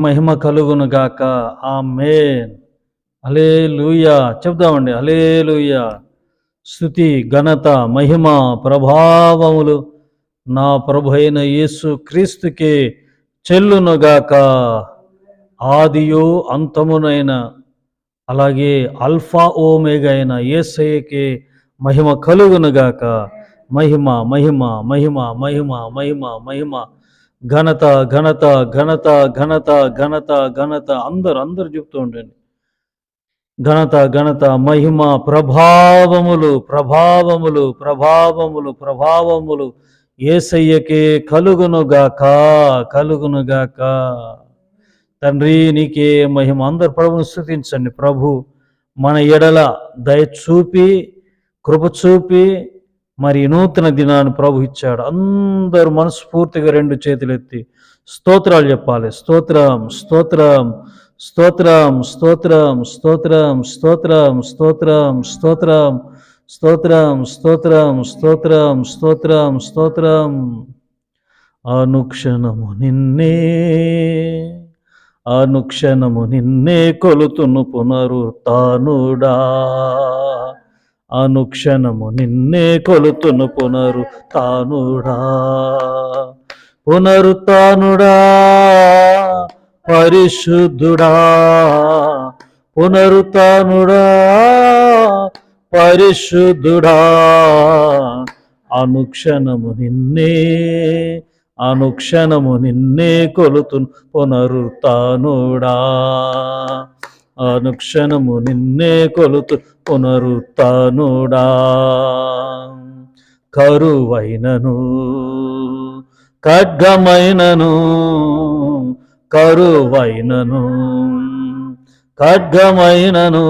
మహిమ కలుగును గాక. ఆమేన్. హల్లెలూయా చెప్దామండి. హల్లెలూయా. స్తుతి, ఘనత, మహిమ, ప్రభావములు నా ప్రభు అయిన యేసు క్రీస్తుకే చెల్లునుగాక. ఆదియు అంతమునైన అలాగే అల్ఫా ఓమేగా అయిన యేసయ్యకే మహిమ కలుగునుగాక. మహిమ మహిమ మహిమ మహిమ మహిమ మహిమ ఘనత ఘనత ఘనత ఘనత ఘనత ఘనత అందరూ చెప్తూ ఉండండి. ఘనత ఘనత మహిమ ప్రభావములు ప్రభావములు ప్రభావములు ప్రభావములు యేసయ్యకే కలుగునుగాక కలుగునుగాక. తండ్రి నీకే మహిమ. అందరు ప్రభుని స్తుతించండి. ప్రభు మన ఎడల దయ చూపి కృప చూపి మరి నూతన దినాన్ని ప్రభు ఇచ్చాడు. అందరూ మనస్ఫూర్తిగా రెండు చేతులెత్తి స్తోత్రాలు చెప్పాలి. స్తోత్రం స్తోత్రం స్తోత్రం స్తోత్రం స్తోత్రం స్తోత్రం స్తోత్రం స్తోత్రం స్తోత్రం స్తోత్రం స్తోత్రం స్తోత్రం స్తోత్రం. అనుక్షణము నిన్నే అనుక్షణము నిన్నే కొలుతును పునరుత్థానుడా. అనుక్షణము నిన్నే కొలుతును పునరుత్థానుడా. పునరుత్థానుడా పరిశుద్ధుడా. పునరుత్థానుడా పరిశుద్ధుడా. అనుక్షణము నిన్నే అనుక్షణము నిన్నే కొలుతును పునరుత్థానుడా. అనుక్షణము నిన్నే కొలుతు పునరుత్థానుడా. కరువైనను ఖడ్గమైనను కరువైనను ఖడ్గమైనను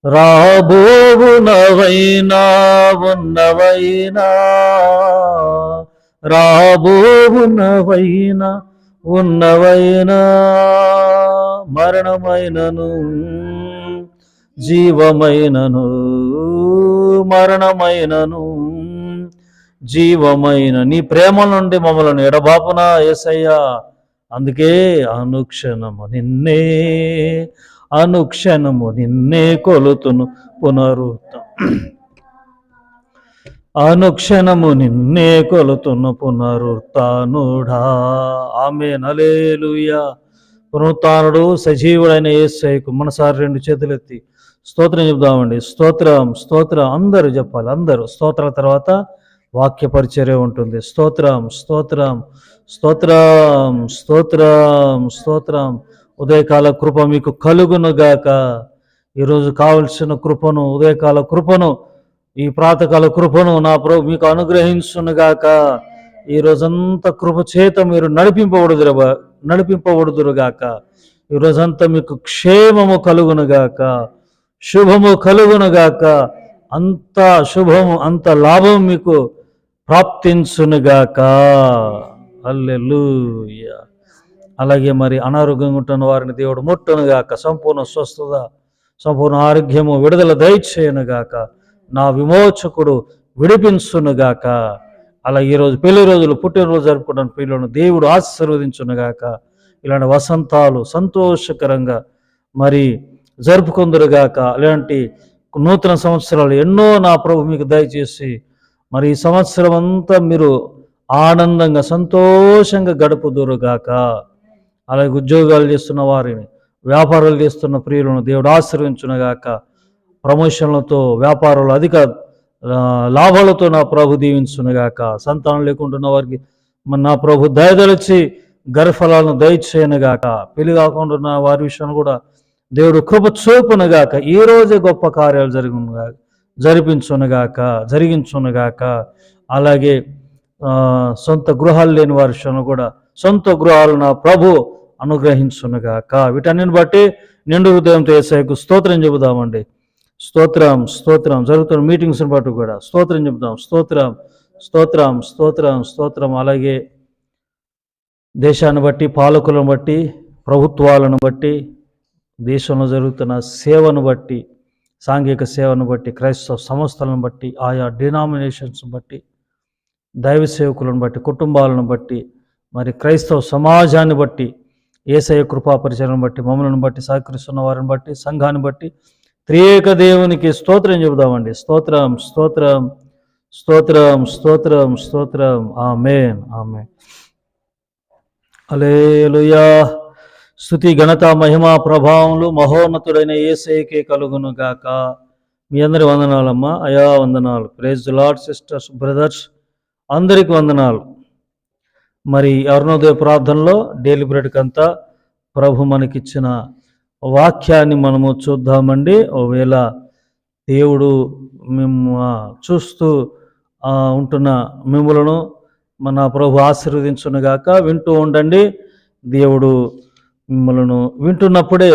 రాబోవునవైనా ఉన్నవైనా రాబోవునవైనా ఉన్నవైనా మరణమైనను జీవమైనను మరణమైనను జీవమైన నీ ప్రేమ నుండి మమ్మల్ని ఎడబాపునా యేసయ్యా. అందుకే అనుక్షణము నిన్నే అనుక్షణము నిన్నే కొలుతును అనుక్షణము నిన్నే కొలుతును పునరుత్థానుడా. ఆమేన్. హల్లెలూయా. పునరుత్థానుడు సజీవుడైన యేసయ్యకు మనసారి రెండు చేతులెత్తి స్తోత్రం చెప్దామండి. స్తోత్రం స్తోత్రం అందరూ చెప్పాలి. అందరూ స్తోత్రాల తర్వాత వాక్య పరిచర్య ఉంటుంది. స్తోత్రం స్తోత్రం స్తోత్రం స్తోత్రం స్తోత్రం. ఉదయకాల కృప మీకు కలుగునుగాక. ఈరోజు కావలసిన కృపను ఉదయకాల కృపను ఈ ప్రాతకాల కృపను నా ప్రభు మీకు అనుగ్రహించునుగాక. ఈ రోజంతా కృప చేత మీరు నడిపింపబడుదురుగాక. ఈ రోజంతా మీకు క్షేమము కలుగునుగాక, శుభము కలుగునుగాక. అంత శుభము అంత లాభం మీకు ప్రాప్తించునుగాక. హల్లెలూయా. అలాగే మరి అనారోగ్యంగా ఉంటున్న వారిని దేవుడు ముట్టునుగాక. సంపూర్ణ స్వస్థత సంపూర్ణ ఆరోగ్యము విడుదల దయచేయునుగాక. నా విమోచకుడు విడిపించునుగాక. అలా ఈరోజు పెళ్లి రోజులు పుట్టినరోజు జరుపుకోవడానికి పిల్లలను దేవుడు ఆశీర్వదించునుగాక. ఇలాంటి వసంతాలు సంతోషకరంగా మరి జరుపుకుందరుగాక. ఇలాంటి నూతన సంవత్సరాలు ఎన్నో నా ప్రభు మీకు దయచేసి మరి ఈ సంవత్సరం అంతా మీరు ఆనందంగా సంతోషంగా గడుపుదురుగాక. అలాగే ఉద్యోగాలు చేస్తున్న వారిని వ్యాపారాలు చేస్తున్న ప్రియులను దేవుడు ఆశీర్వించునుగాక. ప్రమోషన్లతో వ్యాపారాలు అధిక లాభాలతో నా ప్రభు దీవించునుగాక. సంతానం లేకుంటున్న వారికి నా ప్రభు దయదలిచి గర్భఫలాలను దయచేయనుగాక. పెళ్లి కాకుండా ఉన్న వారి విషయాన్ని కూడా దేవుడు కృప చూపునుగాక. ఈ రోజే గొప్ప కార్యాలు జరిగించునుగాక. అలాగే సొంత గృహాలు లేని వారి విషయంలో కూడా సొంత గృహాలు నా ప్రభు అనుగ్రహించునుగాక. వీటన్నిటిని బట్టి నిండు హృదయంతో యేసయ్యకు స్తోత్రం చెబుదామండి. స్తోత్రం స్తోత్రం. జరుగుతున్న మీటింగ్స్ని బట్టి కూడా స్తోత్రం చెబుదాం. స్తోత్రం స్తోత్రం స్తోత్రం స్తోత్రం. అలాగే దేశాన్ని బట్టి, పాలకులను బట్టి, ప్రభుత్వాలను బట్టి, దేశంలో జరుగుతున్న సేవను బట్టి, సాంఘిక సేవను బట్టి, క్రైస్తవ సంస్థలను బట్టి, ఆయా డినామినేషన్స్ బట్టి, దైవ సేవకులను బట్టి, కుటుంబాలను బట్టి, మరి క్రైస్తవ సమాజాన్ని బట్టి యేసయ్య కృపా పరిచయం బట్టి, మమ్మల్ని బట్టి, సహకరిస్తున్న వారిని బట్టి, సంఘాన్ని బట్టి త్రియేక దేవునికి స్తోత్రం చెబుదామండి. స్తోత్రం, స్తోత్రం, స్తోత్రం, స్తోత్రం, స్తోత్రం. ఆమేన్, ఆమేన్. హల్లెలూయా. స్తుతి, ఘనత, మహిమ, ప్రభావములు మహోన్నతుడైన యేసయ్యకే కలుగును గాక. మీ అందరి వందనాలమ్మా. అయా వందనాలు. Praise the lord sisters, brothers, అందరికి వందనాలు. మరి అరుణోదయ ప్రార్థనలో డైలీ బ్రెడ్కంతా ప్రభు మనకిచ్చిన వాక్యాన్ని మనము చూద్దామండి. ఒకవేళ దేవుడు మేము చూస్తూ ఉంటున్న మిమ్మలను మన ప్రభు ఆశీర్వదించునుగాక. వింటూ ఉండండి. దేవుడు మిమ్మలను వింటున్నప్పుడే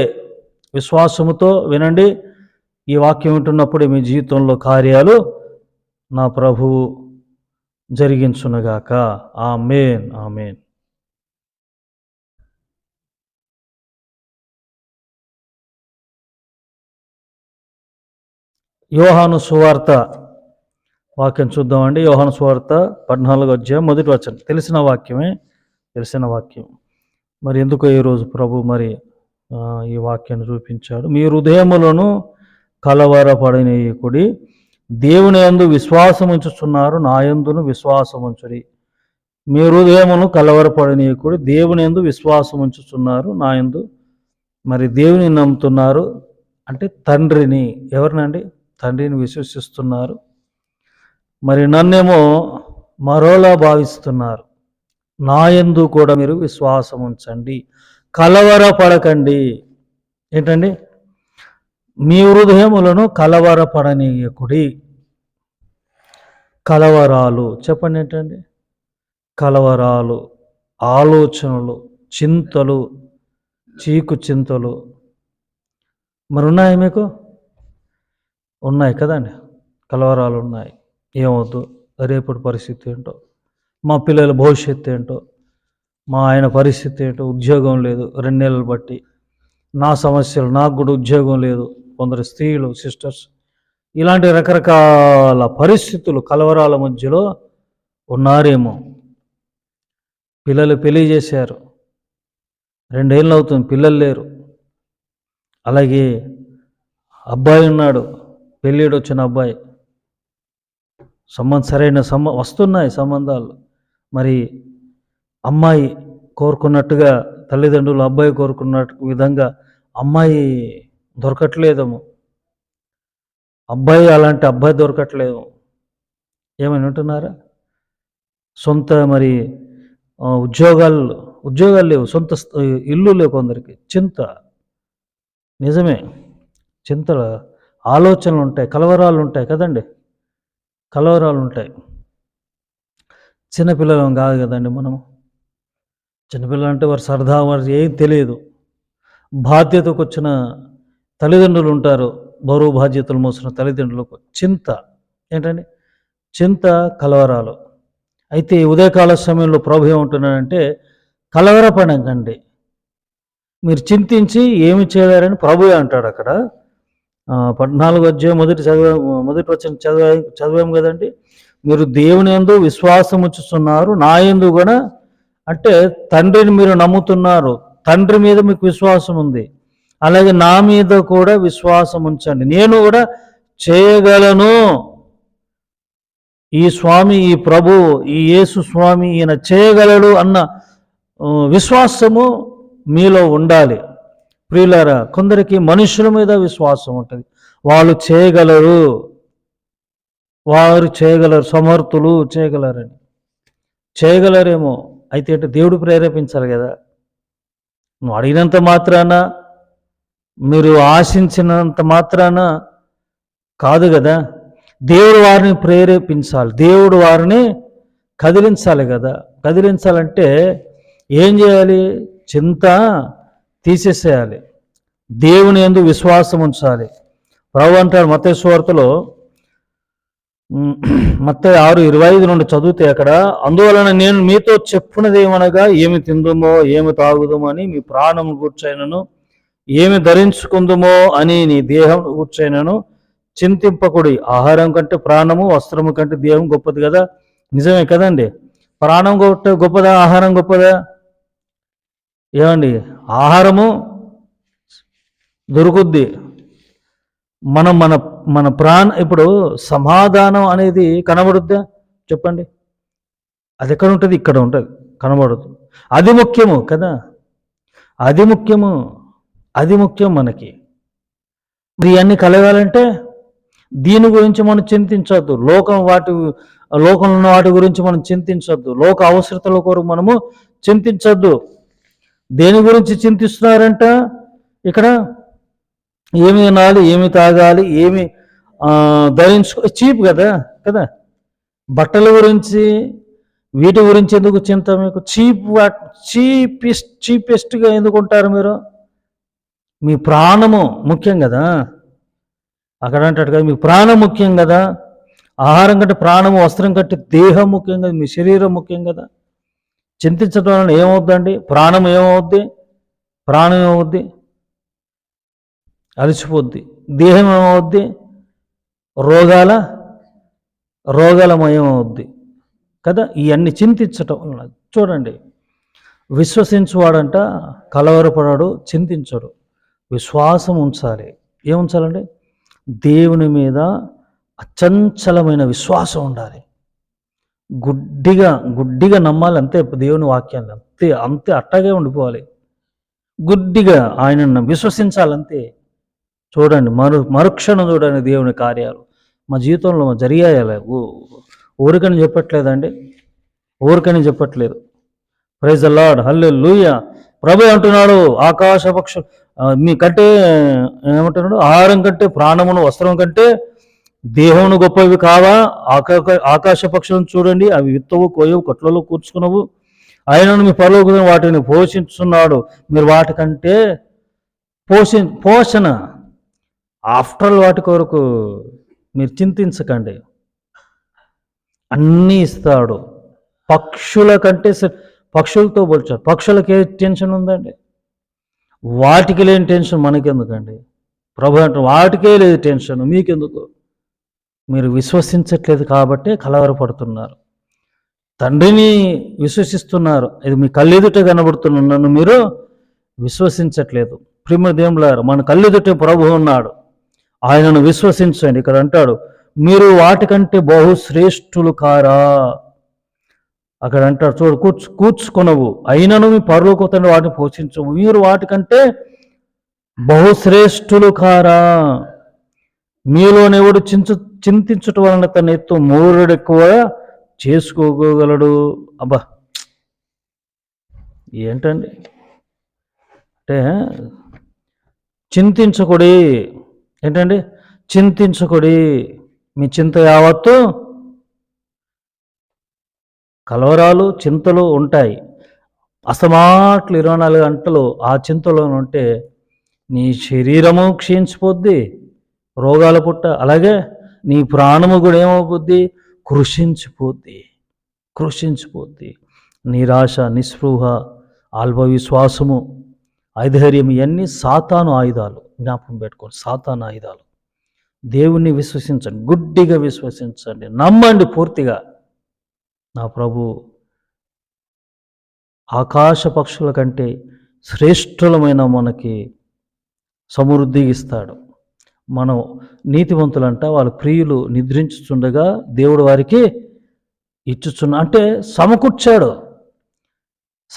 విశ్వాసముతో వినండి. ఈ వాక్యం వింటున్నప్పుడే మీ జీవితంలో కార్యాలు నా ప్రభువు జరిగించునుగాక. ఆమేన్, ఆమేన్. యోహాను సువార్త వాక్యం చూద్దామండి. యోహాను సువార్త 14వ అధ్యాయం 1వ వచనం. తెలిసిన వాక్యమే, తెలిసిన వాక్యం. మరి ఎందుకో ఈరోజు ప్రభు మరి ఈ వాక్యాన్ని చూపించాడు. మీ హృదయములను కలవరపడనీయకుడి, దేవుని యందు విశ్వాసం ఉంచుచున్నారు, నా యందును విశ్వాసం ఉంచుడి. మీ హృదయమును కలవరపడనీయకుడి, దేవుని యందు విశ్వాసం ఉంచుచున్నారు, నా యందు. మరి దేవుని నమ్ముతున్నారు అంటే తండ్రిని, ఎవరినండి? తండ్రిని విశ్వసిస్తున్నారు. మరి నన్నేమో మరోలా భావిస్తున్నారు. నా యందు కూడా మీరు విశ్వాసం ఉంచండి, కలవరపడకండి. ఏంటండి? మీ హృదయములను కలవరపడనీయకుడి. కలవరాలు చెప్పండి ఏంటండి? కలవరాలు, ఆలోచనలు, చింతలు, చీకు చింతలు మరి ఉన్నాయి మీకు? ఉన్నాయి కదండి. కలవరాలు ఉన్నాయి. ఏమవుద్దు, రేపటి పరిస్థితి ఏంటో, మా పిల్లల భవిష్యత్తు ఏంటో, మా ఆయన పరిస్థితి ఏంటో, ఉద్యోగం లేదు 2 నెలలు బట్టి, నా సమస్యలు, నాకు కూడా ఉద్యోగం లేదు. కొందరు స్త్రీలు, సిస్టర్స్, ఇలాంటి రకరకాల పరిస్థితులు, కలవరాల మధ్యలో ఉన్నారేమో. పిల్లలు పెళ్లి చేశారు, 2 ఏళ్ళు అవుతుంది, పిల్లలు లేరు. అలాగే అబ్బాయి ఉన్నాడు, పెళ్ళిడు వచ్చిన అబ్బాయి, సరైన వస్తున్నాయి సంబంధాలు. మరి అమ్మాయి కోరుకున్నట్టుగా, తల్లిదండ్రులు అబ్బాయి కోరుకున్నట్టు విధంగా అమ్మాయి దొరకట్లేదేమో, అలాంటి అబ్బాయి దొరకట్లేదు. ఏమైనా ఉంటున్నారా? సొంత మరి ఉద్యోగాలు లేవు, సొంత ఇల్లు లేవు కొందరికి. చింత, నిజమే, చింతలు, ఆలోచనలు ఉంటాయి, కలవరాలు ఉంటాయి కదండి. కలవరాలు ఉంటాయి. చిన్నపిల్లలం కాదు కదండి మనము. చిన్నపిల్లలు అంటే వారు సరదా, వారు ఏం తెలియదు. బాధ్యతకు వచ్చిన తల్లిదండ్రులు ఉంటారు, బరువు బాధ్యతలు మోసిన తల్లిదండ్రులకు చింత. ఏంటండి? చింత, కలవరాలు. అయితే ఉదయకాల సమయంలో ప్రభు ఏమంటున్నాడంటే, కలవరపడకండి, మీరు చింతించి ఏమి చేయలేరని ప్రభువే అంటాడు అక్కడ. 14వ అధ్యాయం మొదటి వచనం చదివాం కదండి. మీరు దేవుని యందు విశ్వాసం ఉంచుతున్నారు, నా యందు కూడా. అంటే తండ్రిని మీరు నమ్ముతున్నారు, తండ్రి మీద మీకు విశ్వాసం ఉంది, అలాగే నా మీద కూడా విశ్వాసం ఉంచండి, నేను కూడా చేయగలను. ఈ స్వామి, ఈ ప్రభు, ఈ యేసు స్వామి, ఈయన చేయగలడు అన్న విశ్వాసము మీలో ఉండాలి. ప్రియులారా, కొందరికి మనుషుల మీద విశ్వాసం ఉంటుంది, వాళ్ళు చేయగలరు, సమర్థులు, చేయగలరని. చేయగలరేమో, అయితే అంటే దేవుడు ప్రేరేపించాలి కదా. నువ్వు అడిగినంత మాత్రాన, మీరు ఆశించినంత మాత్రాన కాదు కదా. దేవుడు వారిని ప్రేరేపించాలి, దేవుడు వారిని కదిలించాలి కదా. కదిలించాలంటే ఏం చేయాలి? చింత తీసేసేయాలి, దేవుని యందు విశ్వాసం ఉంచాలి. ప్రభు అంటాడు మత్తయి సువార్తలో, మత్తయి 6:25 నుండి చదివితే అక్కడ, అందువలన నేను మీతో చెప్పున్నదేమనగా, ఏమి తిందుమో ఏమి తాగుదుమో అని మీ ప్రాణం కూర్చైనను, ఏమి ధరించుకుందుమో అని నీ దేహం కూర్చైనను చింతింపకుడి. ఆహారం కంటే ప్రాణము, వస్త్రము కంటే దేహం గొప్పది కదా. నిజమే కదండి. ప్రాణం గొప్పదా, ఆహారం గొప్పదా? ఏమండి? ఆహారము దొరుకుద్ది. మనం మన మన ఇప్పుడు సమాధానం అనేది కనబడుద్దా చెప్పండి? అది ఎక్కడ ఉంటుంది? ఇక్కడ ఉంటుంది, కనబడదు. అది ముఖ్యము కదా, అది ముఖ్యము, అది ముఖ్యం మనకి. మరి ఇవన్నీ కలగాలంటే దీని గురించి మనం చింతించొద్దు. లోకంలో ఉన్న వాటి గురించి మనం చింతించొద్దు. లోక అవసరతల కొరకు మనము చింతించొద్దు. దేని గురించి చింతిస్తున్నారంట ఇక్కడ? ఏమి తినాలి, ఏమి తాగాలి, ఏమి ధరించుకో, చీప్ కదా కదా. బట్టల గురించి వీటి గురించి ఎందుకు చింత మీకు? చీపెస్ట్గా ఎందుకు ఉంటారు మీరు? మీ ప్రాణము ముఖ్యం కదా. అక్కడ అంటాడు కదా, మీ ప్రాణం ముఖ్యం కదా. ఆహారం కంటే ప్రాణము, వస్త్రం కంటే దేహం ముఖ్యం కదా, మీ శరీరం ముఖ్యం కదా. చింతించడం వలన ఏమవుద్దండి? ప్రాణం ఏమవుద్ది? ప్రాణం ఏమవుద్ది? అలసిపోద్ది. దేహం ఏమవుద్ది? రోగాలమయం అవుద్ది కదా. ఇవన్నీ చింతించటం వలన చూడండి, విశ్వసించువాడంట కలవరపడాడు, చింతించడు. విశ్వాసం ఉంచాలి. ఏముంచాలండి? దేవుని మీద అచంచలమైన విశ్వాసం ఉండాలి. గుడ్డిగా నమ్మాలి అంతే. దేవుని వాక్యాన్ని అంతే అట్టాగే ఉండిపోవాలి. గుడ్డిగా ఆయనను విశ్వసించాలంతే. చూడండి, మరుక్షణం చూడండి దేవుని కార్యాలు మా జీవితంలో జరిగాయి. ఊరికని చెప్పట్లేదండి, ఊరికని చెప్పట్లేదు. ప్రైజ్ ద లార్డ్, హల్లెలూయా. ప్రభు అంటున్నాడు, ఆకాశ పక్షు మీకంటే ఏమంటున్నాడు? ఆహారం కంటే ప్రాణమును, వస్త్రం కంటే దేహమును గొప్పవి కావా? ఆకాశ పక్షులను చూడండి, అవి విత్తవు, కోయవు, కొట్లలో కూర్చుకునవు, ఆయనను మీ పరలోకం వాటిని పోషిస్తున్నాడు. మీరు వాటికంటే పోషణ ఆఫ్టర్ వాటి కొరకు మీరు చింతించకండి. అన్నీ ఇస్తాడు. పక్షుల కంటే పక్షులతో పోల్చారు. పక్షులకి ఏ టెన్షన్ ఉందండి? వాటికి లేని టెన్షన్ మనకెందుకండి? ప్రభు అంటే వాటికే లేదు టెన్షన్, మీకెందుకు? మీరు విశ్వసించట్లేదు కాబట్టి కలవరపడుతున్నారు. తండ్రిని విశ్వసిస్తున్నారు, ఇది మీ కళ్ళెదుట కనబడుతున్న నన్ను మీరు విశ్వసించట్లేదు. ప్రియమైన దేవులారా, మన కళ్ళెదుటే ప్రభు ఉన్నాడు, ఆయనను విశ్వసించండి. ఇక్కడ అంటాడు, మీరు వాటికంటే బహుశ్రేష్ఠులు కారా? అక్కడ అంటాడు చూడు, కూర్చుకొనవు, అయినను మీ పరలోక తండ్రి వాటిని పోషించవు. మీరు వాటికంటే బహుశ్రేష్ఠులు కారా? మీలోనెవడు చింతించుట వలన తన ఎత్తు మూరుడు ఎక్కువ చేసుకోగలడు. అబ్బా, ఏంటండి అంటే చింతించకుడి. ఏంటండి? చింతించకుడి. మీ చింత యావత్తు కలవరాలు, చింతలు ఉంటాయి. అసమాట్లు 24 గంటలు ఆ చింతలో ఉంటే నీ శరీరము క్షీణించిపోద్ది, రోగాల పుట్ట. అలాగే నీ ప్రాణము కూడా ఏమవుద్ది? కృషించిపోద్ది. నిరాశ, నిస్పృహ, అల్పవిశ్వాసము, ఐధైర్యం, ఇవన్నీ సాతాను ఆయుధాలు. జ్ఞాపకం పెట్టుకోండి, సాతాను ఆయుధాలు. దేవుణ్ణి విశ్వసించండి, గుడ్డిగా విశ్వసించండి, నమ్మండి పూర్తిగా. నా ప్రభు ఆకాశ పక్షుల కంటే శ్రేష్ఠులమైన మనకి సమృద్ధి ఇస్తాడు. మనం నీతివంతులంట వాళ్ళ ప్రియులు నిద్రించుచుండగా దేవుడు వారికి ఇచ్చుచున్నా అంటే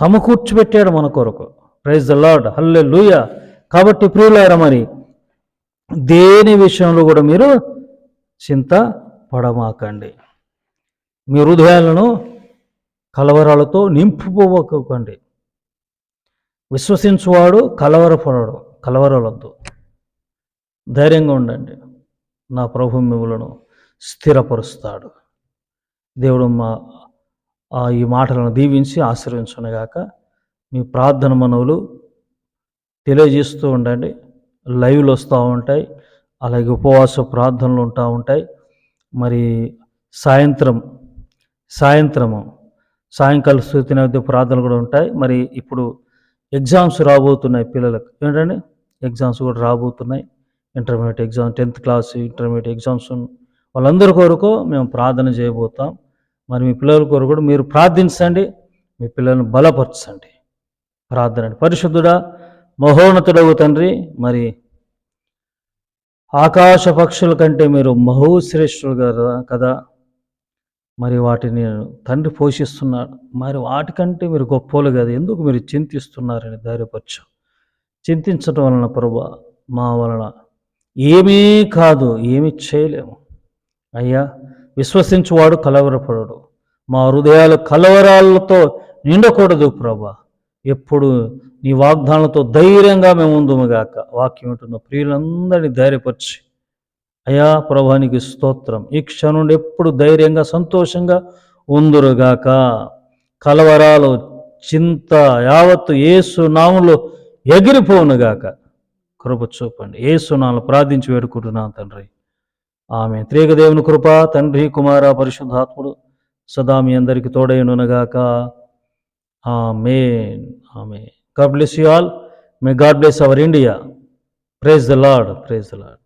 సమకూర్చిపెట్టాడు మన కొరకు. ప్రైజ్ ద లార్డ్, హల్లెలూయా. కాబట్టి ప్రియులారా, మరి దేని విషయంలో కూడా మీరు చింత పడమాకండి. మీ హృదయాలను కలవరాలతో నింపుకోకండి. విశ్వసించువాడు కలవరవద్దు. ధైర్యంగా ఉండండి, నా ప్రభు మిమ్మలను స్థిరపరుస్తాడు. దేవుడు ఈ మాటలను దీవించి ఆశీర్వించునుగాక. మీ ప్రార్థన మనవులు తెలియజేస్తూ ఉండండి. లైవ్లు వస్తూ ఉంటాయి, అలాగే ఉపవాస ప్రార్థనలు ఉంటూ ఉంటాయి. మరి సాయంకాల స్తుతి నైవేద్య ప్రార్థనలు కూడా ఉంటాయి. మరి ఇప్పుడు ఎగ్జామ్స్ రాబోతున్నాయి పిల్లలకు. ఏంటంటే ఎగ్జామ్స్ కూడా రాబోతున్నాయి. Intermediate exam, 10th class intermediate exams, వాళ్ళందరి కొరకు మేము ప్రార్థన చేయబోతాం. మరి మీ పిల్లల కొరకు కూడా మీరు ప్రార్థించండి, మీ పిల్లలను బలపరచండి. ప్రార్థన. పరిశుద్ధుడా మహోన్నతుడవు తండ్రి, మరి ఆకాశ పక్షుల కంటే మీరు మహోశ్రేష్ఠులు కదా. మరి వాటిని తండ్రి పోషిస్తున్నాడు. మరి వాటికంటే మీరు గొప్పలు కదా, ఎందుకు మీరు చింతిస్తున్నారని ధైర్యపరచు. చింతించడం వలన ప్రభువా మా వలన ఏమీ కాదు, ఏమీ చేయలేము అయ్యా. విశ్వసించువాడు కలవరపడడు. మా హృదయాలు కలవరాలతో నిండకూడదు ప్రభా. ఎప్పుడు నీ వాగ్దానాలతో ధైర్యంగా మేము ఉందుముగాక. వాక్యం ఉంటున్న ప్రియులందరినీ ధైర్యపరిచి అయ్యా ప్రభానికి స్తోత్రం. ఈ క్షణం నుండి ఎప్పుడు ధైర్యంగా సంతోషంగా ఉందురుగాక. కలవరాలు చింత యావత్తు యేసు నామములో ఎగిరిపోవునుగాక. కృప చూపండి. యేసు నామములో ప్రార్థించి వేడుకుంటున్నాను తండ్రి, ఆమె. త్రియేక దేవుని కృప, తండ్రి కుమార పరిశుద్ధాత్ముడు సదా మీ అందరికి తోడైనుగాక. ఆమేన్. ఆమేన్. God bless you all. May God bless our India. Praise the Lord. Praise the Lord.